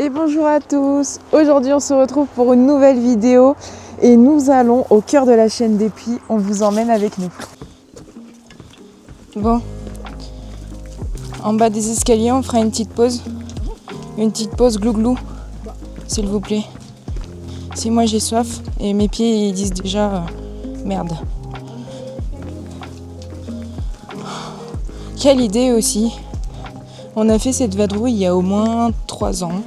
Et bonjour à tous. Aujourd'hui on se retrouve pour une nouvelle vidéo et nous allons au cœur de la chaîne des Puys. On vous emmène avec nous. Bon, en bas des escaliers on fera une petite pause. Une petite pause glouglou, s'il vous plaît. Si moi j'ai soif et mes pieds ils disent déjà merde. Quelle idée aussi. On a fait cette vadrouille il y a au moins 3 ans.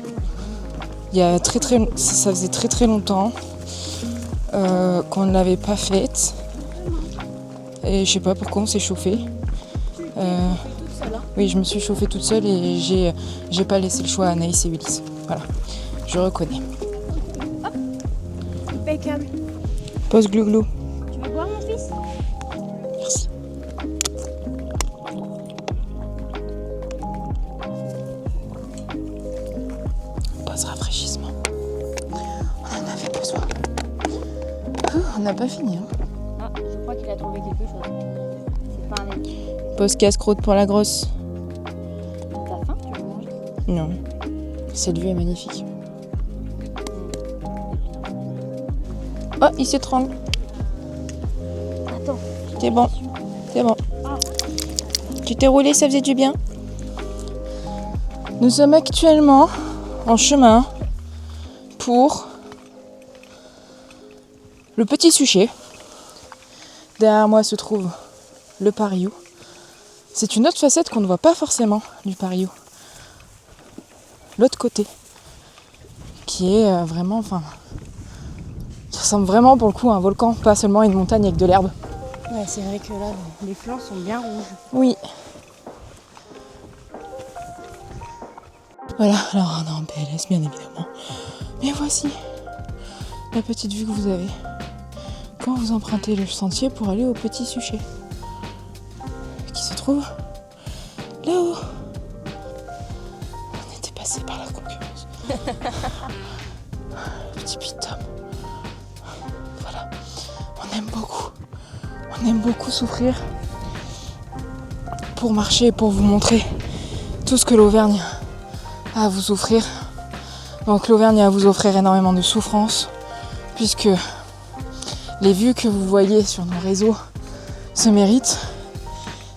Ça faisait très longtemps qu'on ne l'avait pas faite. Et je sais pas pourquoi on s'est chauffé. Oui, je me suis chauffée toute seule et j'ai pas laissé le choix à Anaïs et Ulysse. Voilà, je reconnais. Impeccable. Pause glouglou. Tu veux boire, mon fils? Merci. Pause rafraîchissement. On en avait besoin. On n'a pas fini. Ah, je crois qu'il a trouvé quelque chose. C'est pas un écu. Pause casse-croûte pour la grosse. T'as faim? Tu veux manger? Non. Cette vue est magnifique. Oh, il s'étrangle. Attends. C'est bon. C'est bon. Tu t'es roulé, ça faisait du bien. Nous sommes actuellement en chemin pour le Petit Suchet. Derrière moi se trouve le Pariou. C'est une autre facette qu'on ne voit pas forcément du Pariou. L'autre côté. Qui est vraiment, qui ressemble vraiment pour le coup à un volcan, pas seulement à une montagne avec de l'herbe. Ouais, c'est vrai que là, les flancs sont bien rouges. Oui. Voilà, alors on est en PLS bien évidemment. Mais voici la petite vue que vous avez quand vous empruntez le sentier pour aller au Petit Suchet. Qui se trouve là-haut. On était passé par la concurrence. Petit pitom. Voilà. On aime beaucoup souffrir pour marcher et pour vous montrer tout ce que l'Auvergne a à vous offrir. Donc l'Auvergne a à vous offrir énormément de souffrance puisque les vues que vous voyez sur nos réseaux se méritent.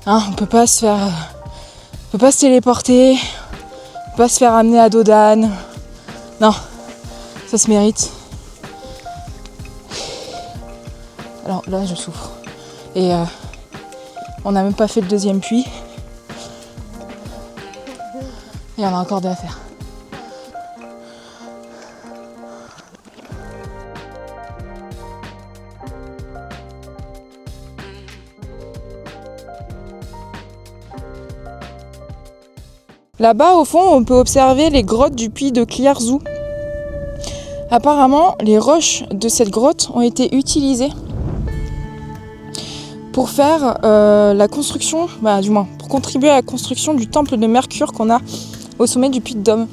On peut pas se téléporter, on peut pas se faire amener à dos d'âne. Non, ça se mérite. Alors là je souffre. Et on n'a même pas fait le deuxième puits. Et on a encore deux à faire. Là-bas, au fond, on peut observer les grottes du puits de Cliarzou. Apparemment, les roches de cette grotte ont été utilisées pour faire la construction, du moins, pour contribuer à la construction du temple de Mercure qu'on a au sommet du Puy de Dôme.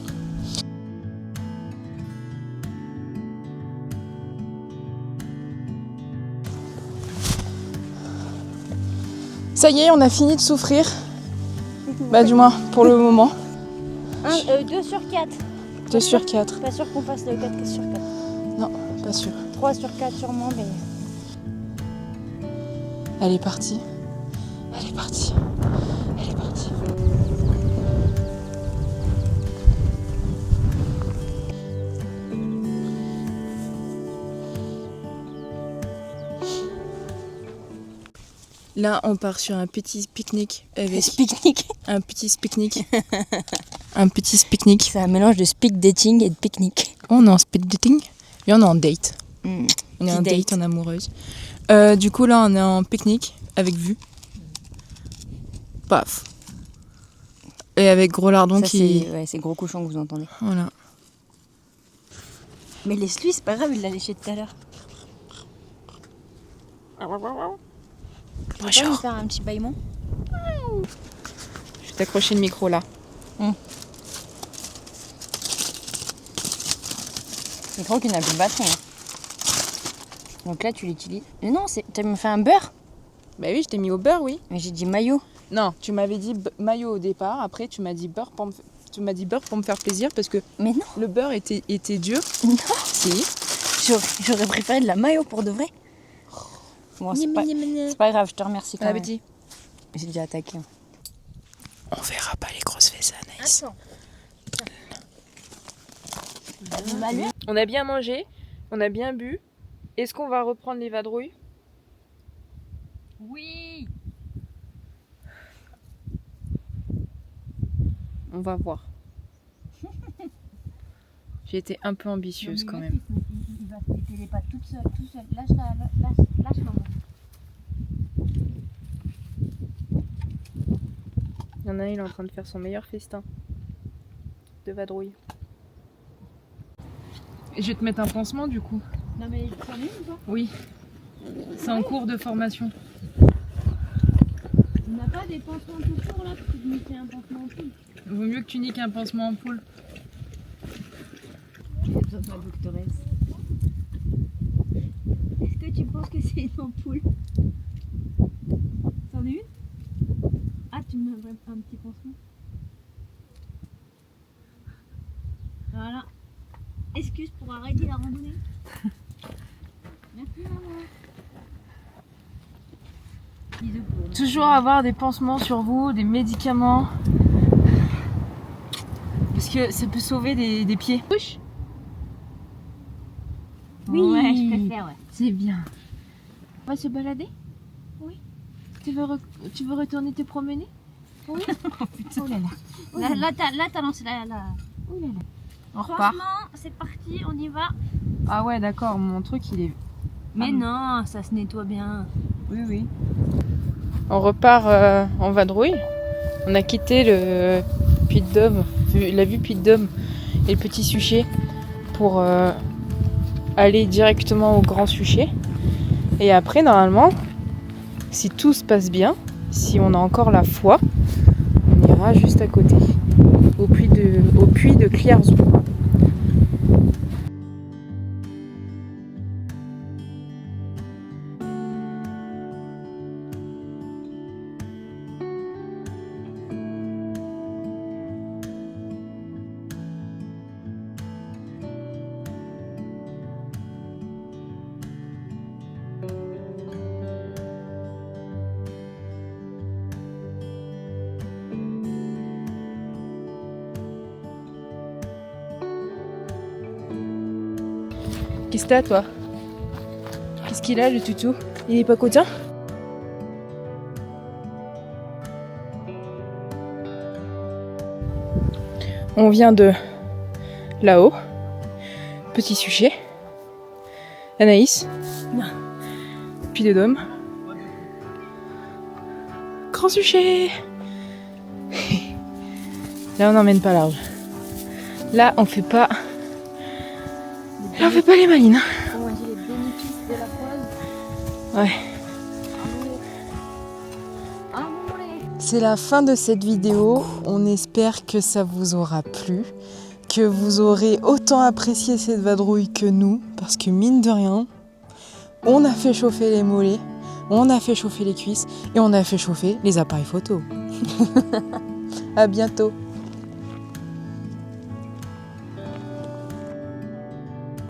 Ça y est, on a fini de souffrir. Du moins, pour le moment. 2 sur 4. 2 sur 4. Pas sûr qu'on fasse le 4 sur 4. Non, pas sûr. 3 sur 4 sûrement, mais... Elle est partie. Elle est partie. Elle est partie. Là, on part sur un petit pique-nique avec Pique-nique. un petit pique-nique. Un petit pique-nique. C'est un mélange de speed dating et de pique-nique. On est en speed dating et on est en date. On On est en date, en amoureuse. Du coup, là, on est en pique-nique avec vue. Paf. Et avec gros lardon ça, qui... c'est gros cochon que vous entendez. Voilà. Mais laisse-lui, c'est pas grave, il l'a léché tout à l'heure. Tu veux pas nous faire un petit bâillement? Je vais t'accrocher le micro là. Je crois qu'il n'a plus de batterie. Donc là, tu l'utilises. Mais non, tu me fait un beurre? Bah oui, je t'ai mis au beurre, oui. Mais j'ai dit maillot. Non, tu m'avais dit maillot au départ, après tu m'as dit beurre pour me... Tu m'as dit beurre pour me faire plaisir parce que Mais non, le beurre était dur. non. Si. J'aurais préféré de la mayo pour de vrai. Bon, c'est pas grave, je te remercie quand Bon même. appétit. J'ai déjà attaqué. On verra pas les grosses fesses à Anaïs. Attends. On a bien mangé, on a bien bu. Est-ce qu'on va reprendre les vadrouilles? Oui. On va voir. J'ai été un peu ambitieuse quand même. Il va se péter les pattes tout seul. Lâche maman. Il y en a un, il est en train de faire son meilleur festin de vadrouille. Et je vais te mettre un pansement du coup. Non mais t'en es une toi? Oui. C'est en cours de formation. On n'a pas des pansements tout court là pour que je me fais un pansement en poule. Vaut mieux que tu niques un pansement en poule. J'ai besoin de ma doctoresse. Est-ce que tu penses que c'est une ampoule? C'en est une? Ah, tu me mets un petit pansement. Voilà. Excuse pour arrêter la randonnée. Merci maman. Bisous pour moi. Toujours avoir des pansements sur vous, des médicaments. Parce que ça peut sauver des pieds. Couche. Oui, ouais, je préfère, ouais. C'est bien. On va se balader? Oui. Tu veux retourner te promener? Oui. Oh putain. Oh là là. Là, t'as lancé la. Oh là là. On repart. Franchement, c'est parti, on y va. Ah ouais, d'accord, mon truc il est... Mais non, ça se nettoie bien. Oui, oui. On repart en vadrouille. On a quitté le Puy de Dôme, la vue Puy de Dôme et le Petit Suchet pour aller directement au Grand Suchet. Et après, normalement, si tout se passe bien, si on a encore la foi, on ira juste à côté, au puits de Cliarzon. Qu'est-ce que t'as, toi? Qu'est-ce qu'il a, le toutou? Il est pas content? On vient de là-haut. Petit Suchet. Anaïs. Non. Puy de Dôme. Grand Suchet. Là, on n'emmène pas large. Là, on fait pas... Là, on fait pas les malines. On va manger les bénéfices de la pause. Ouais. C'est la fin de cette vidéo. On espère que ça vous aura plu, que vous aurez autant apprécié cette vadrouille que nous, parce que mine de rien, on a fait chauffer les mollets, on a fait chauffer les cuisses et on a fait chauffer les appareils photo. À bientôt.